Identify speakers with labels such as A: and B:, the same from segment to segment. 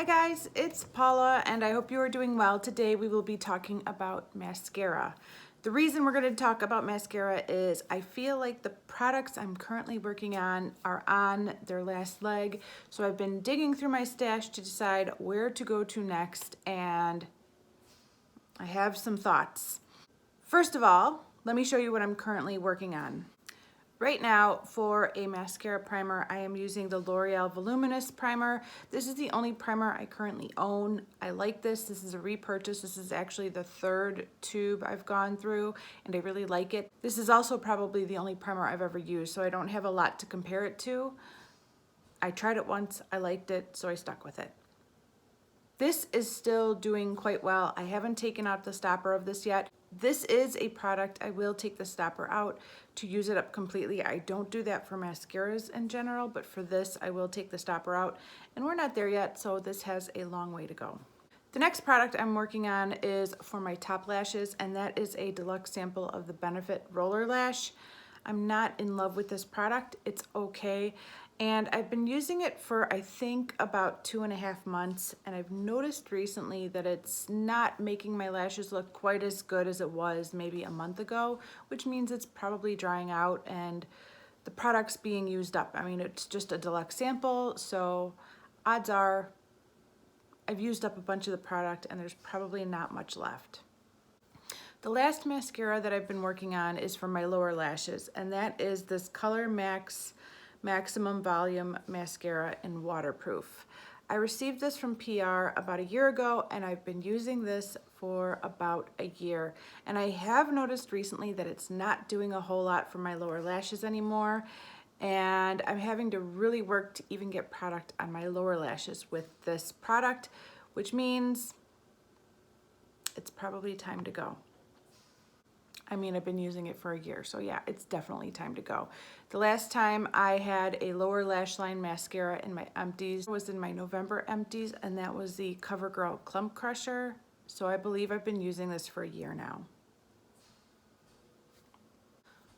A: Hi guys, it's Paula and I hope you are doing well. Today we will be talking about mascara. The reason we're going to talk about mascara is I feel like the products I'm currently working on are on their last leg. So I've been digging through my stash to decide where to go to next, and I have some thoughts. First of all, let me show you what I'm currently working on. Right now, for a mascara primer, I am using the L'Oreal Voluminous Primer. This is the only primer I currently own. I like this. This is a repurchase. This is actually the third tube I've gone through, and I really like it. This is also probably the only primer I've ever used, so I don't have a lot to compare it to. I tried it once, I liked it, so I stuck with it. This is still doing quite well. I haven't taken out the stopper of this yet. This is a product I will take the stopper out to use it up completely. I don't do that for mascaras in general, but for this I will take the stopper out, and we're not there yet, so this has a long way to go. The next product I'm working on is for my top lashes, and that is a deluxe sample of the Benefit Roller Lash. I'm not in love with this product. It's okay. And I've been using it for I think about 2.5 months, and I've noticed recently that it's not making my lashes look quite as good as it was maybe a month ago, which means it's probably drying out and the product's being used up. I mean, it's just a deluxe sample, so odds are I've used up a bunch of the product and there's probably not much left. The last mascara that I've been working on is for my lower lashes, and that is this Color Max Maximum Volume Mascara in Waterproof. I received this from PR about a year ago, and I've been using this for about a year. And I have noticed recently that it's not doing a whole lot for my lower lashes anymore, and I'm having to really work to even get product on my lower lashes with this product, which means it's probably time to go. I mean, I've been using it for a year, so yeah, it's definitely time to go. The last time I had a lower lash line mascara in my empties was in my November empties, and that was the CoverGirl Clump Crusher. So I believe I've been using this for a year now.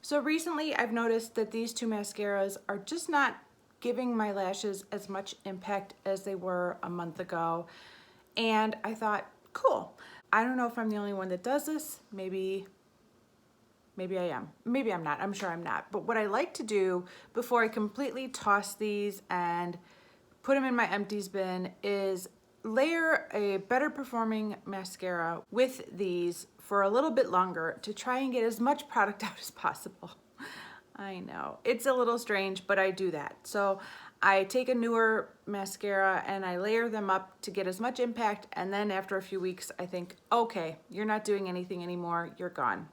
A: So recently I've noticed that these two mascaras are just not giving my lashes as much impact as they were a month ago. And I thought, cool. I don't know if I'm the only one that does this. Maybe I am. Maybe I'm not. I'm sure I'm not. But what I like to do before I completely toss these and put them in my empties bin is layer a better performing mascara with these for a little bit longer to try and get as much product out as possible. I know. It's a little strange, but I do that. So I take a newer mascara and I layer them up to get as much impact, and then after a few weeks I think, okay, you're not doing anything anymore, you're gone.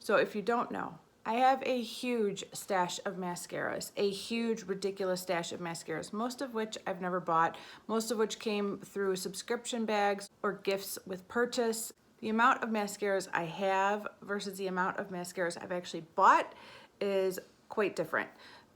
A: So if you don't know, I have a huge stash of mascaras, a huge, ridiculous stash of mascaras, most of which I've never bought, most of which came through subscription bags or gifts with purchase. The amount of mascaras I have versus the amount of mascaras I've actually bought is quite different.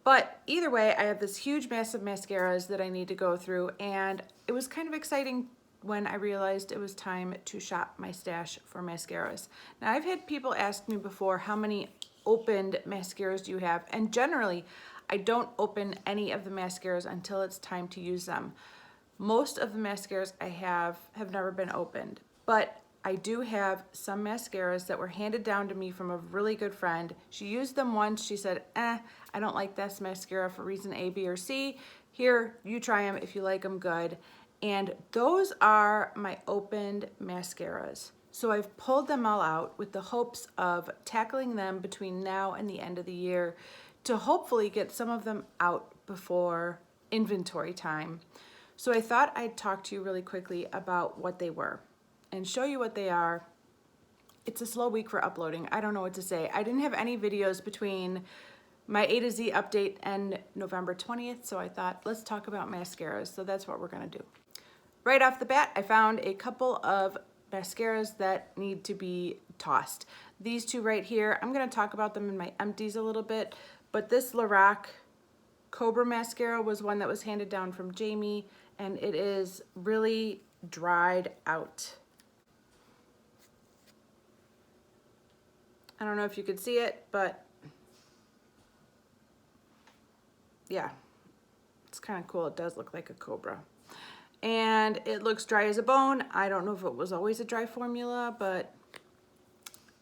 A: But either way, I have this huge mass of mascaras that I need to go through, and it was kind of exciting when I realized it was time to shop my stash for mascaras. Now, I've had people ask me before, how many opened mascaras do you have? And generally, I don't open any of the mascaras until it's time to use them. Most of the mascaras I have never been opened, but I do have some mascaras that were handed down to me from a really good friend. She used them once. She said, I don't like this mascara for reason A, B, or C. Here, you try them. If you like them, good. And those are my opened mascaras. So I've pulled them all out with the hopes of tackling them between now and the end of the year to hopefully get some of them out before inventory time. So I thought I'd talk to you really quickly about what they were and show you what they are. It's a slow week for uploading. I don't know what to say. I didn't have any videos between my A to Z update and November 20th, so I thought, let's talk about mascaras. So that's what we're gonna do. Right off the bat, I found a couple of mascaras that need to be tossed. These two right here, I'm gonna talk about them in my empties a little bit, but this Lorac Cobra mascara was one that was handed down from Jamie, and it is really dried out. I don't know if you could see it, but yeah, it's kind of cool. It does look like a cobra. and it looks dry as a bone. I don't know if it was always a dry formula, but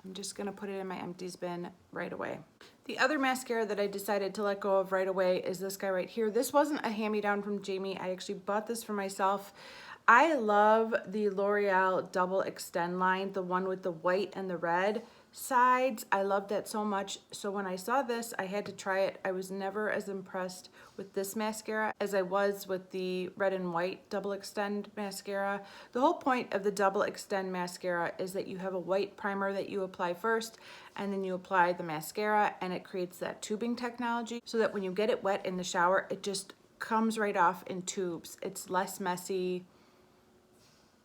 A: I'm just gonna put it in my empties bin right away. The other mascara that I decided to let go of right away is this guy right here. This wasn't a hand-me-down from Jamie. I actually bought this for myself. I love the L'Oreal Double Extend line, the one with the white and the red sides. I love that so much. So when I saw this, I had to try it. I was never as impressed with this mascara as I was with the red and white Double Extend mascara. The whole point of the Double Extend mascara is that you have a white primer that you apply first, and then you apply the mascara, and it creates that tubing technology so that when you get it wet in the shower, it just comes right off in tubes. It's less messy.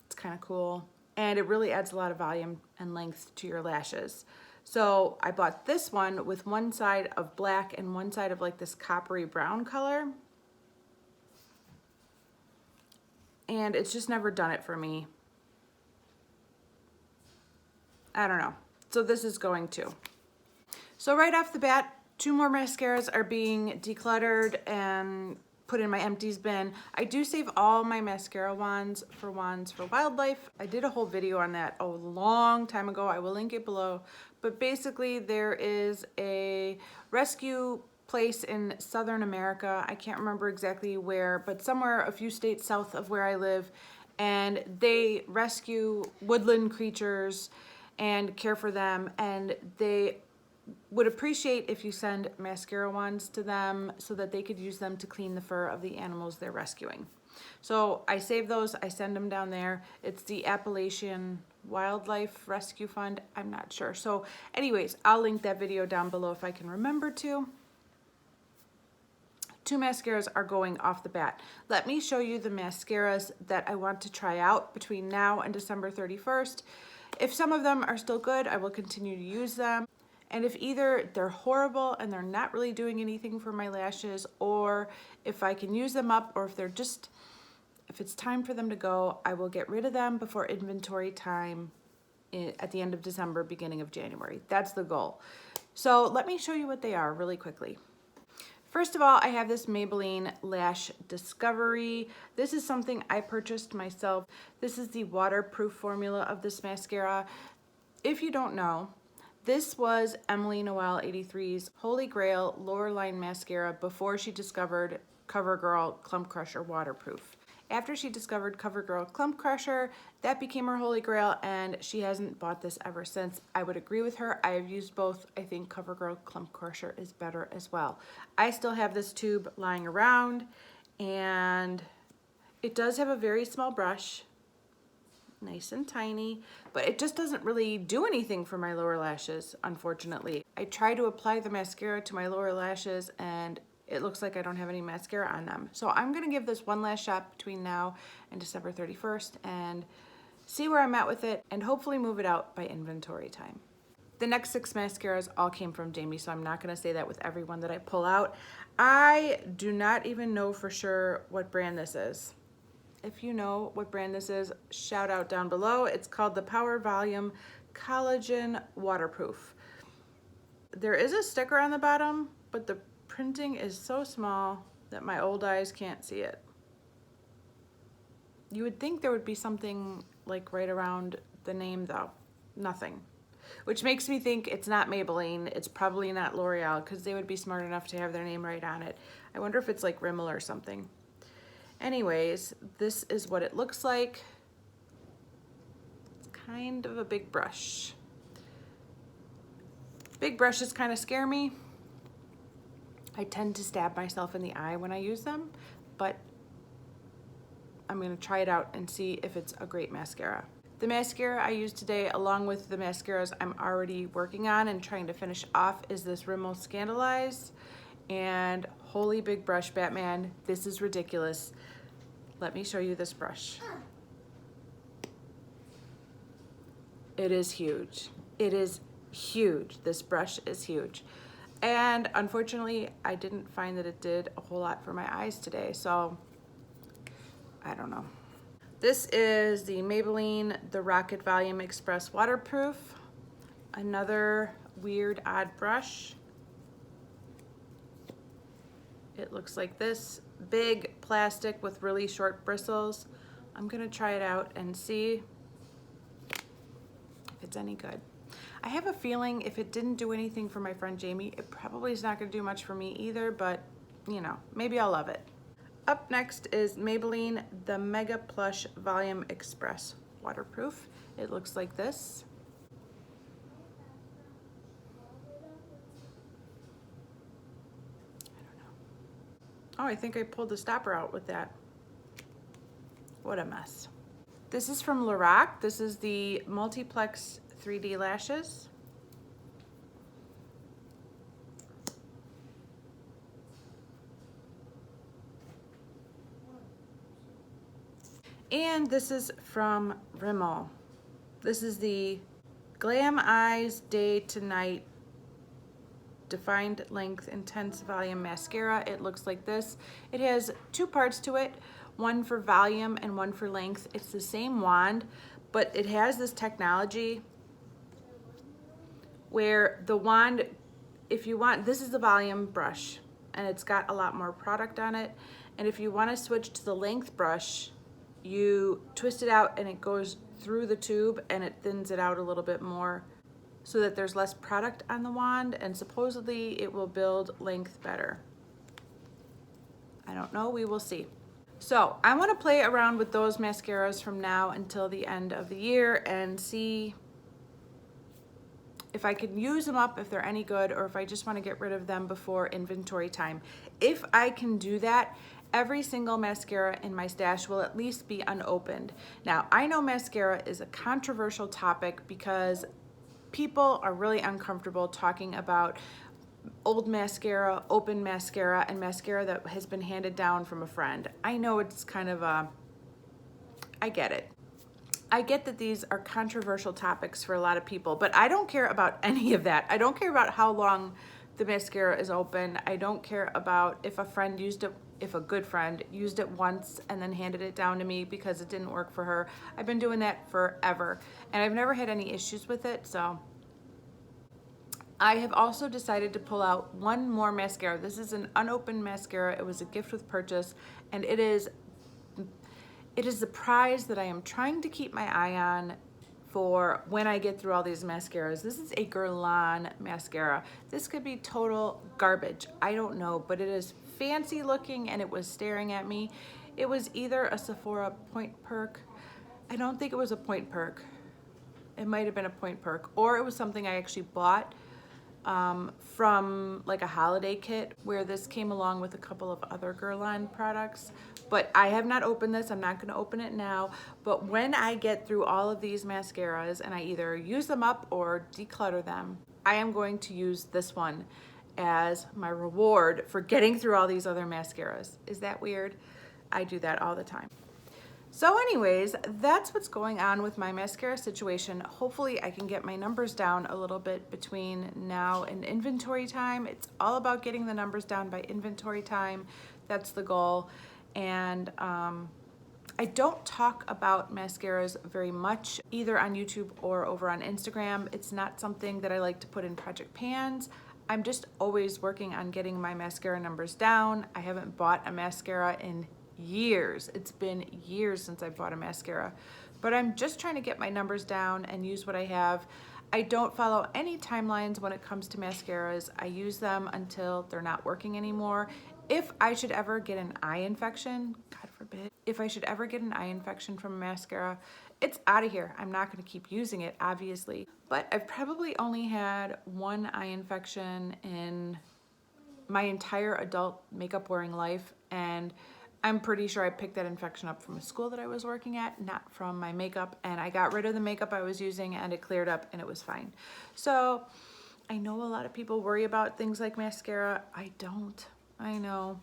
A: It's kind of cool. And it really adds a lot of volume and length to your lashes. So I bought this one with one side of black and one side of like this coppery brown color. And it's just never done it for me. I don't know. So this is going to. So right off the bat, 2 more mascaras are being decluttered and put in my empties bin. I do save all my mascara wands for wildlife. I did a whole video on that a long time ago. I will link it below. But basically there is a rescue place in Southern America. I can't remember exactly where, but somewhere a few states south of where I live. And they rescue woodland creatures and care for them, and they would appreciate if you send mascara wands to them so that they could use them to clean the fur of the animals they're rescuing. So I save those, I send them down there. It's the Appalachian Wildlife Rescue Fund, I'm not sure. So anyways, I'll link that video down below if I can remember to. 2 mascaras are going off the bat. Let me show you the mascaras that I want to try out between now and December 31st. If some of them are still good, I will continue to use them. And if either they're horrible and they're not really doing anything for my lashes, or if I can use them up, or if they're just, if it's time for them to go, I will get rid of them before inventory time at the end of December, beginning of January. That's the goal. So let me show you what they are really quickly. First of all, I have this Maybelline Lash Discovery. This is something I purchased myself. This is the waterproof formula of this mascara. If you don't know, this was Emily Noel 83's Holy Grail lower line mascara before she discovered CoverGirl Clump Crusher Waterproof. After she discovered CoverGirl Clump Crusher, that became her Holy Grail, and she hasn't bought this ever since. I would agree with her. I have used both. I think CoverGirl Clump Crusher is better as well. I still have this tube lying around, and it does have a very small brush, nice and tiny, but it just doesn't really do anything for my lower lashes, unfortunately. I try to apply the mascara to my lower lashes, and it looks like I don't have any mascara on them. So I'm gonna give this one last shot between now and December 31st and see where I'm at with it, and hopefully move it out by inventory time. The next 6 mascaras all came from Jamie, so I'm not gonna say that with every one that I pull out. I do not even know for sure what brand this is. If you know what brand this is, shout out down below. It's called the Power Volume Collagen Waterproof. There is a sticker on the bottom, but the printing is so small that my old eyes can't see it. You would think there would be something like right around the name though. Nothing. Which makes me think it's not Maybelline, it's probably not L'Oreal, because they would be smart enough to have their name right on it. I wonder if it's like Rimmel or something. Anyways, this is what it looks like. It's kind of a big brush. Big brushes kind of scare me. I tend to stab myself in the eye when I use them, but I'm gonna try it out and see if it's a great mascara. The mascara I used today, along with the mascaras I'm already working on and trying to finish off, is this Rimmel Scandalize. And holy big brush, Batman, this is ridiculous. Let me show you this brush. It is huge. It is huge. This brush is huge. And unfortunately, I didn't find that it did a whole lot for my eyes today, so I don't know. This is the Maybelline The Rocket Volume Express Waterproof. Another weird, odd brush. It looks like this, big plastic with really short bristles. I'm gonna try it out and see if it's any good. I have a feeling if it didn't do anything for my friend Jamie, it probably is not gonna do much for me either, but you know, maybe I'll love it. Up next is Maybelline the Mega Plush Volume Express Waterproof. It looks like this. I don't know. Oh, I think I pulled the stopper out with that. What a mess. This is from Lorac. This is the Multiplex 3D Lashes. And this is from Rimmel. This is the Glam Eyes Day to Night Defined Length Intense Volume Mascara. It looks like this. It has two parts to it, one for volume and one for length. It's the same wand, but it has this technology where the wand, if you want, this is the volume brush, and it's got a lot more product on it. And if you want to switch to the length brush, you twist it out and it goes through the tube and it thins it out a little bit more so that there's less product on the wand, and supposedly it will build length better. I don't know, we will see. So I want to play around with those mascaras from now until the end of the year and see if I can use them up, if they're any good, or if I just want to get rid of them before inventory time. If I can do that, every single mascara in my stash will at least be unopened. Now, I know mascara is a controversial topic because people are really uncomfortable talking about old mascara, open mascara, and mascara that has been handed down from a friend. I know it's kind of I get it. I get that these are controversial topics for a lot of people, but I don't care about any of that. I don't care about how long the mascara is open. I don't care about if a friend used it, if a good friend used it once and then handed it down to me because it didn't work for her. I've been doing that forever, and I've never had any issues with it, so. I have also decided to pull out one more mascara. This is an unopened mascara. It was a gift with purchase, and it is the prize that I am trying to keep my eye on for when I get through all these mascaras. This is a Guerlain mascara. This could be total garbage. I don't know, but it is fancy looking and it was staring at me. It was either a Sephora Point Perk. I don't think it was a Point Perk. It might have been a Point Perk, or it was something I actually bought from like a holiday kit where this came along with a couple of other Guerlain products. But I have not opened this. I'm not going to open it now. But when I get through all of these mascaras and I either use them up or declutter them, I am going to use this one as my reward for getting through all these other mascaras. Is that weird? I do that all the time. So anyways, that's what's going on with my mascara situation. Hopefully I can get my numbers down a little bit between now and inventory time. It's all about getting the numbers down by inventory time. That's the goal. And I don't talk about mascaras very much, either on YouTube or over on Instagram. It's not something that I like to put in project pans. I'm just always working on getting my mascara numbers down. I haven't bought a mascara in years. It's been years since I bought a mascara, but I'm just trying to get my numbers down and use what I have. I don't follow any timelines when it comes to mascaras. I use them until they're not working anymore. If I should ever get an eye infection, God forbid, if I should ever get an eye infection from a mascara, it's out of here. I'm not going to keep using it, obviously, but I've probably only had one eye infection in my entire adult makeup wearing life, and I'm pretty sure I picked that infection up from a school that I was working at, not from my makeup, and I got rid of the makeup I was using and it cleared up and it was fine. So I know a lot of people worry about things like mascara. I don't. I know.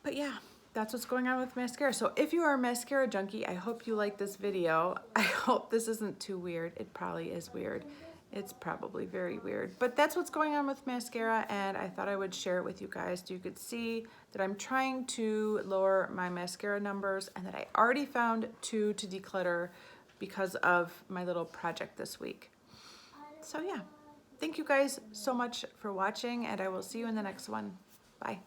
A: But yeah, that's what's going on with mascara. So if you are a mascara junkie, I hope you like this video. I hope this isn't too weird. It probably is weird. It's probably very weird, but that's what's going on with mascara, and I thought I would share it with you guys so you could see that I'm trying to lower my mascara numbers and that I already found 2 to declutter because of my little project this week. So yeah, thank you guys so much for watching, and I will see you in the next one. Bye.